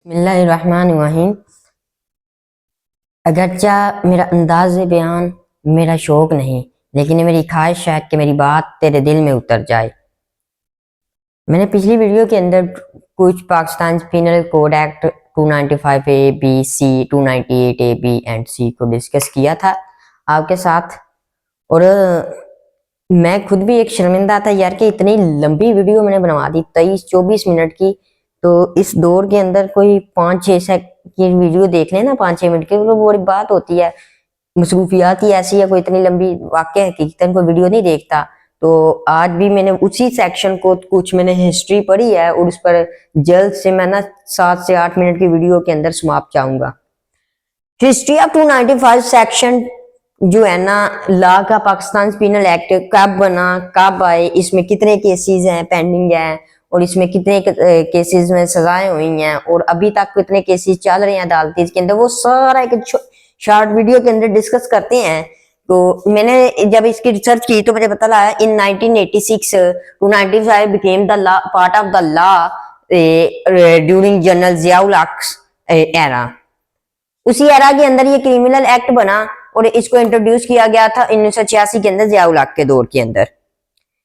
बिस्मिल्लाहिर्रहमानिर्रहीम। अगरचा मेरा अंदाज़ बयान मेरा शौक नहीं, लेकिन मेरी ख्वाहिश है कि मेरी बात तेरे दिल में उतर जाए। मैंने पिछली वीडियो के अंदर कुछ Pakistan penal code act 295 A B C 298 A B and C को डिस्कस किया था आपके साथ, और मैं खुद भी एक शर्मिंदा था यार कि इतनी लंबी वीडियो मैंने बनवा दी, 23-24 मिनट की। तो इस दौर के अंदर कोई 5-6 की वीडियो देख लेना 5-6 मिनट की, तो बड़ी बात होती है। मसरूफियात ही ऐसी है, कोई इतनी लंबी वाकई हकीकतन कोई वीडियो नहीं देखता। तो आज भी मैंने उसी सेक्शन को कुछ मैंने हिस्ट्री पढ़ी है और उस पर जल्द से मैं ना 7 से 8 मिनट की वीडियो के अंदर समाप्त चाहूंगा। हिस्ट्री ऑफ 295 सेक्शन जो है ना लॉ का, पाकिस्तान पिनल एक्ट कब बना, कब आए, इसमें कितने केसेस हैं पेंडिंग है, और इसमें कितने केसेस में सजाएं हुई हैं, और अभी तक कितने केसेस चल रहे हैं अदालती के अंदर, वो सारा एक शॉर्ट वीडियो के अंदर डिस्कस करते हैं। तो मैंने जब इसकी रिसर्च की तो मुझे पता लगा इन 1986 295 became the law part of the law during general Ziaul हक एरा। उसी एरा के अंदर ये क्रिमिनल एक्ट बना और इसको इंट्रोड्यूस किया गया था 1986 के अंदर जियाउल हक के दौर के अंदर।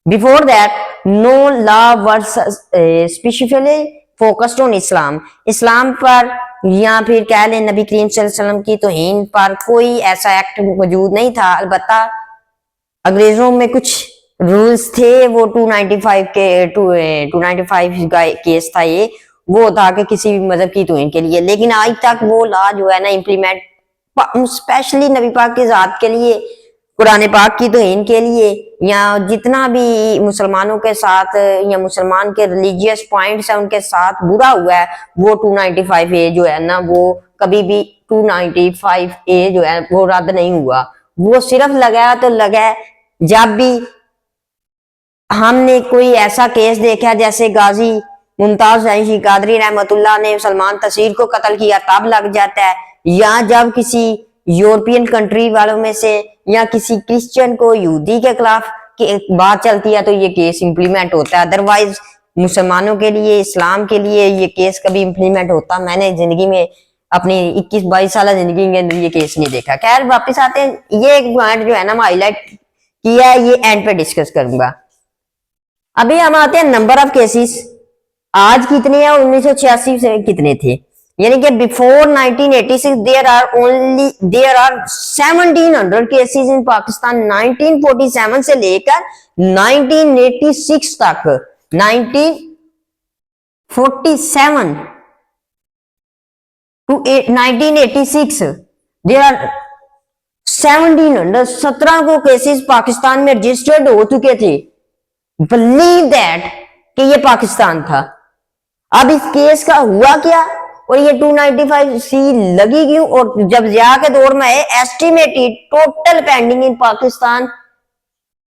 Before that no law was specifically focused on Islam. Islam पर या फिर कह लें नबी करीम सल्लल्लाहु अलैहि वसल्लम की तौहीन पर कोई ऐसा एक्ट मौजूद नहीं था। अलबत्ता अंग्रेजों में कुछ रूल्स थे, वो 295 के 295 का केस था ये, वो था कि किसी भी मजहब की तौहीन के लिए। लेकिन आज तक वो लॉ जो है ना इम्प्लीमेंट स्पेशली नबी पाक की जात के लिए, कुरान पाक की तौहीन के लिए, या जितना भी मुसलमानों के साथ या मुसलमान के रिलीजियस पॉइंट्स है उनके साथ बुरा हुआ है, वो 295 ए जो है ना वो कभी भी 295 ए जो है वो रद्द नहीं हुआ। वो सिर्फ लगाया तो लगा जब भी हमने कोई ऐसा केस देखा जैसे गाजी मुमताज जैशी कादरी रहमतुल्लाह ने सलमान तसीर को कत्ल किया तब लग जाता है, या जब किसी यूरोपियन कंट्री वालों में से या किसी क्रिश्चियन को यहूदी के खिलाफ बात चलती है तो ये केस इंप्लीमेंट होता है। अदरवाइज मुसलमानों के लिए, इस्लाम के लिए ये केस कभी इंप्लीमेंट होता मैंने जिंदगी में अपनी 21-22 साल जिंदगी के अंदर ये केस नहीं देखा। खैर वापिस आते हैं, ये एक पॉइंट जो है ना हाईलाइट किया है, ये एंड पे डिस्कस करूंगा। अभी हम आते हैं नंबर ऑफ केसेस आज कितने हैं और 1986 से कितने थे। यानी कि before 1986 there are 1700 cases in Pakistan. 1947 से लेकर 1986 तक, 1947 टू 1986 देयर आर 1700 को केसेस पाकिस्तान में रजिस्टर्ड हो चुके थे। बिलीव दैट कि ये पाकिस्तान था। अब इस केस का हुआ क्या और ये 295 सी लगी क्यों, और जब जिया के दौर में है estimated total pending in Pakistan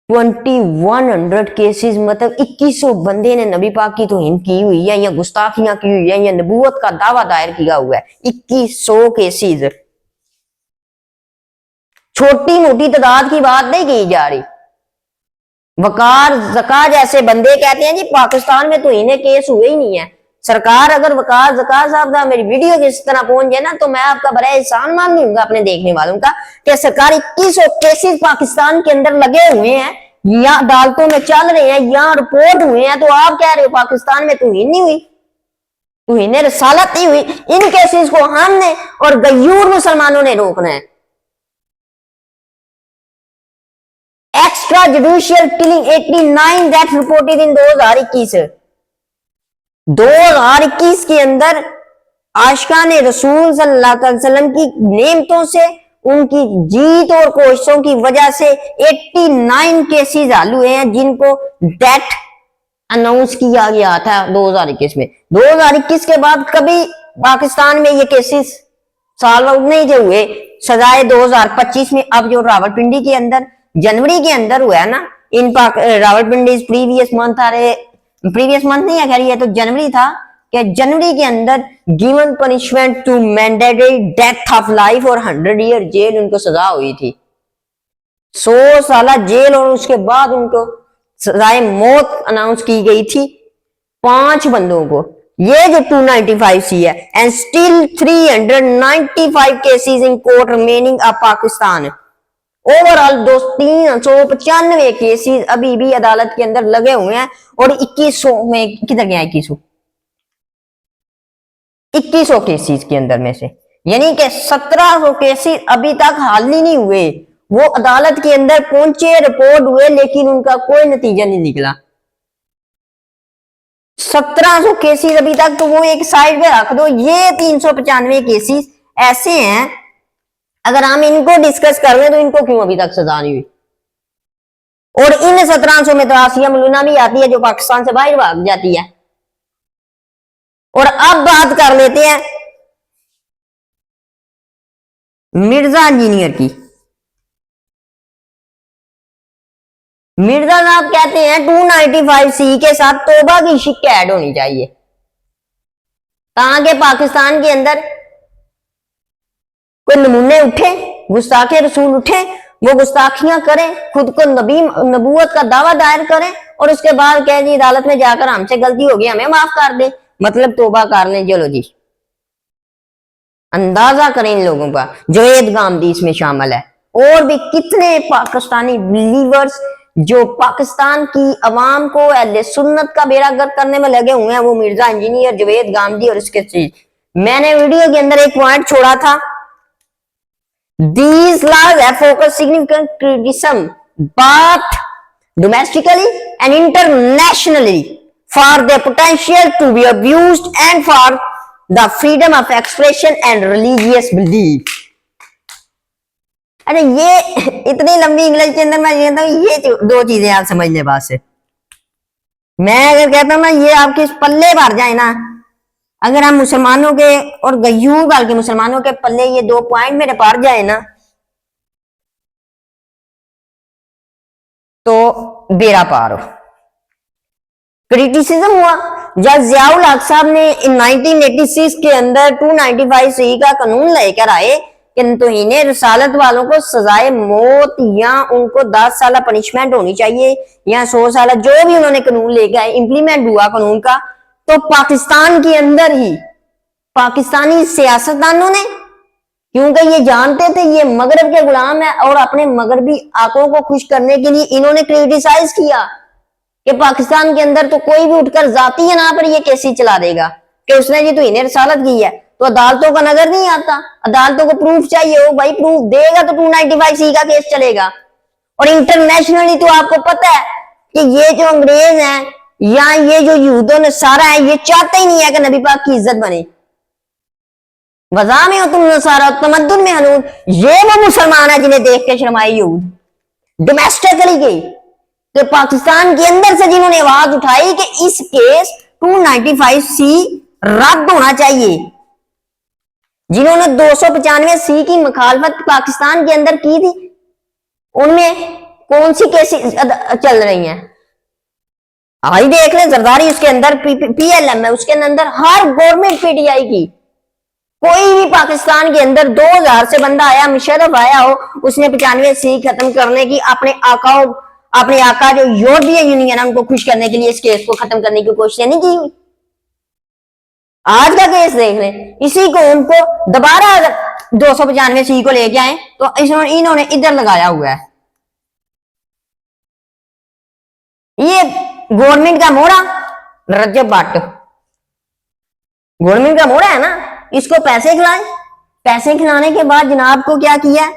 2100 cases, मतलब 2100 बंदे ने नबी पाक की तौहीन की हुई है या गुस्ताखियां की हुई है या नबूवत का दावा दायर किया हुआ है। 2100 केसेस, छोटी मोटी तादाद की बात नहीं की जा रही। वकार जका जैसे बंदे कहते हैं जी पाकिस्तान में तो इन्हें केस हुए ही नहीं है। सरकार अगर वकार जका साहब का मेरी वीडियो किस तरह पहुंच जाए ना तो मैं आपका बड़ा एहसान मान लूंगा अपने देखने वालों का कि सरकार 2100 केसेस पाकिस्तान के अंदर लगे हुए हैं या अदालतों में चल रहे हैं या रिपोर्ट हुए हैं, तो आप कह रहे हो पाकिस्तान में तौहीन नहीं हुई, तौहीन रसालत नहीं हुई। इन केसेस को हमने और गयूर मुसलमानों ने रोकना है। Extra judicial killing 89 that reported in 2021 के अंदर आशिकान रसूल सल्लल्लाहु अलैहि वसल्लम की नेमतों से, उनकी जीत और कोशिशों की वजह से 89 केसेस हल हुए हैं जिनको डेथ अनाउंस किया गया था 2021 में। 2021 के बाद कभी पाकिस्तान में ये केसेस सॉल्व आउट नहीं थे हुए। सजाए 2025 में अब जो रावलपिंडी के अंदर जनवरी के अंदर हुआ है ना, इन रावलपिंडी प्रीवियस मंथ नहीं है, खैर ये तो जनवरी था कि जनवरी के अंदर given punishment to mandatory death of life और 100 ईयर जेल उनको सजा हुई थी, 100 साल जेल, और उसके बाद उनको सजाए मौत अनाउंस की गई थी 5 बंदों को। ये जो 295C है, and still 395 cases in court remaining of Pakistan. Overall 395 cases अभी भी अदालत के अंदर लगे हुए हैं, और 2100 में किधर गया 2100 केसेस के अंदर में से, यानी कि 1700 केसेस अभी तक हल ही नहीं हुए। वो अदालत के अंदर पहुंचे, रिपोर्ट हुए, लेकिन उनका कोई नतीजा नहीं निकला। 1700 केसेस अभी तक, तो वो एक साइड पे रख दो। ये 395 केसेस ऐसे हैं, अगर हम इनको डिस्कस कर रहे तो इनको क्यों अभी तक सजा नहीं हुई। और इन 1700 में तो आसिया मलूना भी आती है जो पाकिस्तान से बाहर भाग जाती है। और अब बात कर लेते हैं मिर्जा इंजीनियर की। मिर्जा साहब कहते हैं 295C के साथ तौबा की शिक ऐड होनी चाहिए, ताकि पाकिस्तान के अंदर कोई नमूने उठे, गुस्ताखे रसूल उठे, वो गुस्ताखियां करें, खुद को नबी नबूवत का दावा दायर करें, और उसके बाद कह जी अदालत में जाकर हमसे गलती हो गई, हमें माफ कर दे, मतलब तौबा कर लें। चलो जी, अंदाजा करें इन लोगों का। जुवैद गामदी इसमें शामिल है, और भी कितने पाकिस्तानी बिलीवर्स जो पाकिस्तान की अवाम को अहले सुन्नत का बेड़ा गर्क करने में लगे हुए हैं, वो मिर्जा इंजीनियर, जुवैद गामदी और इसके चीज। मैंने वीडियो के अंदर एक पॉइंट छोड़ा था, these laws have focused significant criticism both domestically and internationally for their potential to be abused and for the freedom of expression and religious belief। अरे ये इतनी लंबी इंग्लिश के अंदर मैं कहता हूँ ये दो चीजें आप समझ ले बात से। मैं अगर कहता हूँ ना ये आपके पल्ले भर जाए ना, अगर हम मुसलमानों के और गयूर वाल के मुसलमानों के पल्ले ये 2 पॉइंट मेरे पार जाए ना, तो बेड़ा पार हो। क्रिटिसिज्म हुआ जब जियाउल हक साहब ने 1986 के अंदर 295C का कानून लेकर आए कि तौहीन रसालत वालों को सजाए मौत या उनको 10 साल पनिशमेंट होनी चाहिए या 100 साल, जो भी उन्होंने कानून लेकर आए, इंप्लीमेंट हुआ कानून का, तो पाकिस्तान के अंदर ही पाकिस्तानी सियासतदानों ने, क्योंकि ये जानते थे ये मगरब के गुलाम है और अपने मगरबी आंखों को खुश करने के लिए इन्होंने क्रिटिसाइज किया कि पाकिस्तान के अंदर तो कोई भी उठकर जाती है ना पर ये कैसी चला देगा कि उसने जी तो इन्हें रसालत की है। तो अदालतों का नजर नहीं आता, अदालतों को प्रूफ चाहिए हो, भाई प्रूफ देगा तो 295C का केस चलेगा। और इंटरनेशनली तो आपको पता है कि ये जो अंग्रेज हैं या ये जो यहूदों ने सारा है, ये चाहते ही नहीं है कि नबी पाक की इज्जत बने। वज़ा में हो तुम नसारा तमद्दुन में हनूद, ये वो मुसलमान है जिन्हें देख के शर्माए यहूद। डोमेस्टिकली के तो पाकिस्तान के अंदर से जिन्होंने आवाज उठाई कि इस केस 295C रद्द होना चाहिए, जिन्होंने 295C की मुखालफत पाकिस्तान के अंदर की थी, उनमें कौन सी केसेस चल रही हैं? आज देख लें जरदारी, उसके अंदर PLM है, उसके अंदर हर गवर्नमेंट PTI की, कोई भी पाकिस्तान के अंदर 2000 से बंदा आया, मुशर्रफ आया हो, उसने 95C खत्म करने की अपने आका जो यूरोपियन यूनियन है उनको खुश करने के लिए इस केस को खत्म करने की कोशिश नहीं की। आज का केस देख लें, इसी को उनको दोबारा अगर 295C को लेके आए तो इन्होंने इधर लगाया हुआ है। ये गवर्नमेंट का मोड़ा रजब भट्ट, गवर्नमेंट का मोड़ा है ना, इसको पैसे खिलाए, पैसे खिलाने के बाद जनाब को क्या किया,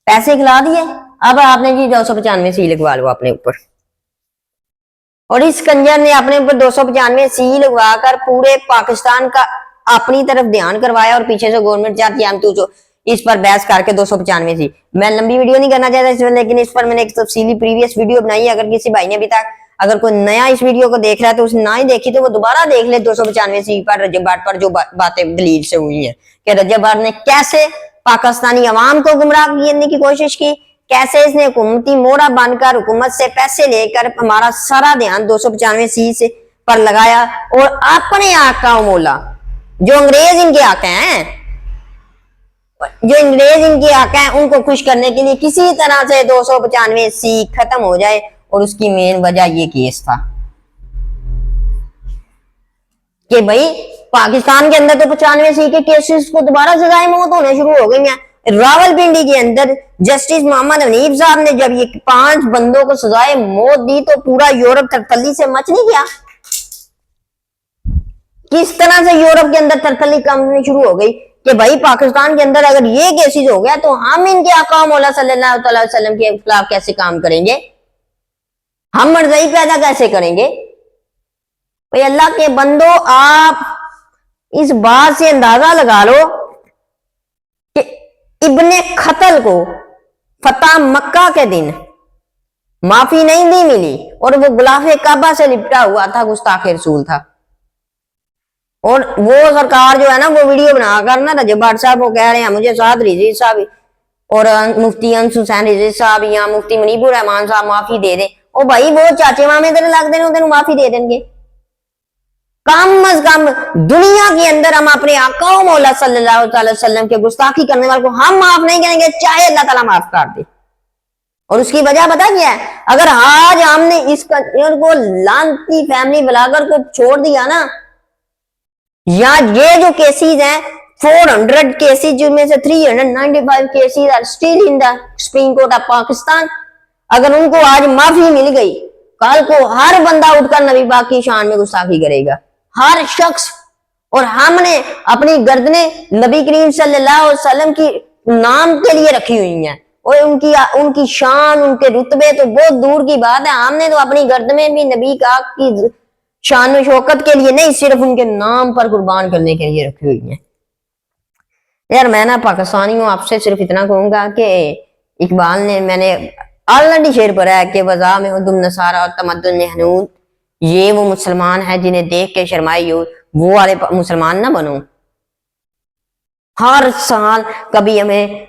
पैसे खिला दिए, अब आपने जी 295C लगवा लो अपने ऊपर। और इस कंजर ने अपने ऊपर 295C लगवाकर पूरे पाकिस्तान का अपनी तरफ ध्यान करवाया, और पीछे से गवर्नमेंट चाहती है हम तो इस पर बहस करके 295C। मैं लंबी वीडियो नहीं करना चाहता इसमें, लेकिन इस पर मैंने एक तफसीली प्रीवियस वीडियो बनाई है। अगर किसी भाई ने अभी तक, अगर कोई नया इस वीडियो को देख रहा है तो उसने ना ही देखी तो वो दोबारा देख ले 295C पर रजब भट्ट पर जो बातें दलील से हुई है कि रजब भट्ट ने कैसे पाकिस्तानी अवाम को गुमराह करने की कोशिश की, कैसे इसने हुकूमती मोड़ा बनकर हुकूमत से पैसे लेकर हमारा सारा ध्यान 295C से पर लगाया, और अपने आका मौला जो अंग्रेज इनके आका हैं, जो अंग्रेज इनके आका हैं, उनको खुश करने के लिए किसी तरह से 295C खत्म हो जाए, और उसकी मेन वजह ये केस था। कि भाई पाकिस्तान के अंदर तो 95 के केसेस को दोबारा सजाए मौत होने शुरू हो गई हैं। रावलपिंडी के अंदर जस्टिस मोहम्मद हनीफ साहब ने जब ये 5 बंदों को सजाए मौत दी तो पूरा यूरोप तरतली से मच नहीं गया। किस तरह से यूरोप के अंदर तरतली करनी शुरू हो गई कि भाई पाकिस्तान के अंदर अगर ये केसेस हो गया तो हम इनके आका मौला सल्लल्लाहु अलैहि वसल्लम के खिलाफ कैसे काम करेंगे, हम मर्जी पैदा कैसे करेंगे। भाई अल्लाह के बंदो, आप इस बात से अंदाजा लगा लो कि इब्ने खतल को फतह मक्का के दिन माफी नहीं दी मिली और वो गुलाफे काबा से लिपटा हुआ था, गुस्ताखे रसूल था। और वो सरकार जो है ना, वो वीडियो बना कर ना रजब भट्ट साहब को कह रहे हैं मुझे साद रिजवी साहब और मुफ्ती अंस हुसैन रिजवी साहब या मुफ्ती मुनीबुर रहमान साहब माफी दे दे। ओ भाई वो चाचे मामे तेरे लगते हैं, तेन माफी दे देंगे। कम अज कम दुनिया के अंदर हम अपने आका मौला सल्लल्लाहु अलैहि वसल्लम के गुस्ताखी करने वाले को हम माफ नहीं करेंगे, चाहे अल्लाह ताला माफ कर दे। और उसकी वजह पता क्या है, अगर आज हमने इस को लानती फैमिली ब्लॉगर को छोड़ दिया ना, या ये जो केसेस हैं 400 केसेस जिनमें से 395 cases are still in the supreme court of Pakistan, अगर उनको आज माफी मिल गई, कल को हर बंदा उठकर नबी पाक की शान में गुस्ताखी करेगा, हर शख्स। और हमने अपनी गर्दने नबी करीम सल्लल्लाहु अलैहि वसल्लम की नाम के लिए रखी हुई हैं और उनकी शान, उनके रुतबे तो बहुत दूर की बात है। हमने तो अपनी गर्दने भी नबी का की शान शौकत के लिए नहीं, सिर्फ उनके नाम पर कुर्बान करने के लिए रखी हुई है। यार मैं ना पाकिस्तानी हूँ, आपसे सिर्फ इतना कहूंगा कि इकबाल ने, मैंने ऑलरेडी शेर पढ़ा है कि वज़ा में हुदुम नसारा और तमद्दुन हनूद, ये वो मुसलमान है जिन्हें देख के शर्माई हो, वो वाले मुसलमान ना बनो। हर साल कभी हमें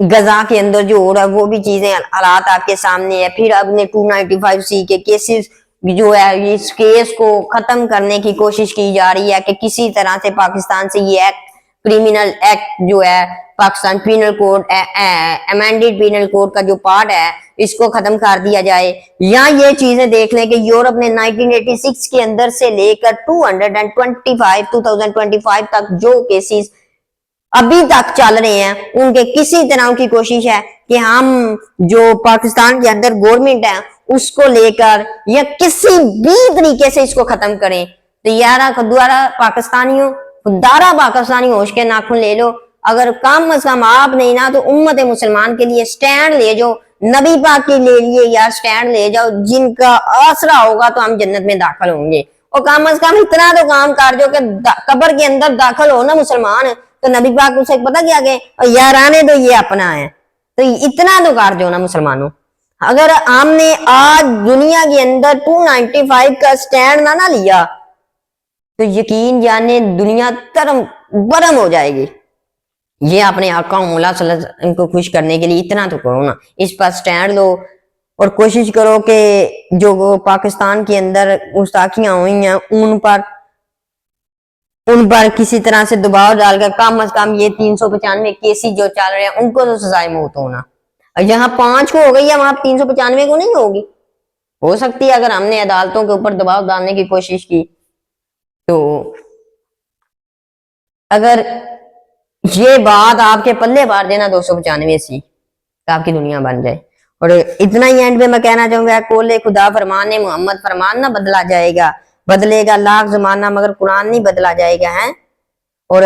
गजा के अंदर जो हो रहा है वो भी चीजें हालात आपके सामने है। फिर अपने 295C के केसेस जो है, इस केस को खत्म करने की कोशिश की जा रही है कि किसी तरह से पाकिस्तान से ये एक्ट, क्रिमिनल एक्ट जो है, Pakistan penal code, amended penal code का जो पार्ट है, इसको खत्म कर दिया जाए। या ये चीजें देख लें कि यूरोप ने 1986 के अंदर से लेकर 2025 तक जो केसेस अभी तक चल रहे हैं, उनके किसी तरह की कोशिश है कि हम जो पाकिस्तान के अंदर गवर्नमेंट है उसको लेकर या किसी भी तरीके से इसको खत्म करें। तो यारा खुदारा पाकिस्तानियों, खुदारा पाकिस्तानी होश के नाखून ले लो। अगर कम अज कम आप नहीं ना तो उम्मत मुसलमान के लिए स्टैंड ले जाओ, नबी पाक के लिए यार स्टैंड ले जाओ, जिनका आसरा होगा तो हम जन्नत में दाखिल होंगे। और कम अज कम इतना तो काम कर जो कि कब्र के अंदर दाखिल हो ना मुसलमान, तो नबी पाक उसे पता क्या गए, यार आने तो ये अपना है, तो इतना तो कर दो ना मुसलमानों। अगर हमने आज दुनिया के अंदर 295 का स्टैंड ना लिया तो यकीन जाने दुनिया तरम बरम हो जाएगी। ये अपने आका मौला सल्लल्लाहु अलैहि वसल्लम को खुश करने के लिए इतना तो करो ना, इस पर स्टैंड लो और कोशिश करो कि जो पाकिस्तान के अंदर गुस्ताखियां हुई हैं उन पर किसी तरह से दबाव डालकर कम अज कम ये 395 केसेस जो चल रहे हैं उनको तो सजाए मौत होना। जहां 5 को हो गई है वहां 395 को नहीं होगी। हो सकती है अगर हमने अदालतों के ऊपर दबाव डालने की कोशिश की तो अगर ये बात आपके पल्ले पार देना 295 तो आपकी दुनिया बन जाए। और इतना ही एंड में मैं कहना चाहूंगा, कोले खुदा फरमान मोहम्मद फरमान ना बदला जाएगा, बदलेगा लाख जमाना मगर कुरान नहीं बदला जाएगा है। और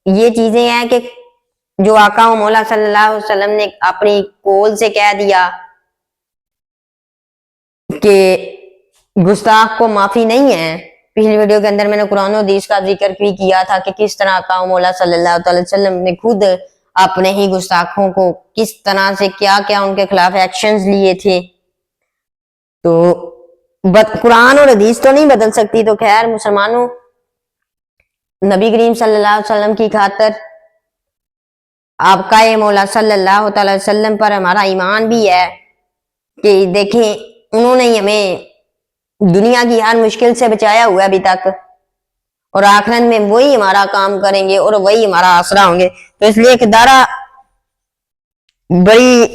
ये चीजें हैं कि जो आका मौला सल्लल्लाहु अलैहि वसल्लम ने अपनी कोल से कह दिया कि गुस्ताख को माफी नहीं है। पिछली वीडियो के अंदर मैंने कुरान और हदीस का जिक्र भी किया था कि किस तरह आका मौला सल्लल्लाहु अलैहि वसल्लम ने खुद अपने ही गुस्ताखों को किस तरह से क्या क्या उनके खिलाफ एक्शंस लिए थे। तो कुरान और हदीस तो नहीं बदल सकती, तो खैर मुसलमानों, नबी करीम सल्लल्लाहु अलैहि वसल्लम की खातर आपका मौला सल्लल्लाहु अलैहि वसल्लम पर हमारा ईमान भी है कि देखें उन्होंने हमें दुनिया की हर मुश्किल से बचाया हुआ अभी तक, और आखिरत में वही हमारा काम करेंगे और वही हमारा आसरा होंगे। तो इसलिए खुदारा बड़ी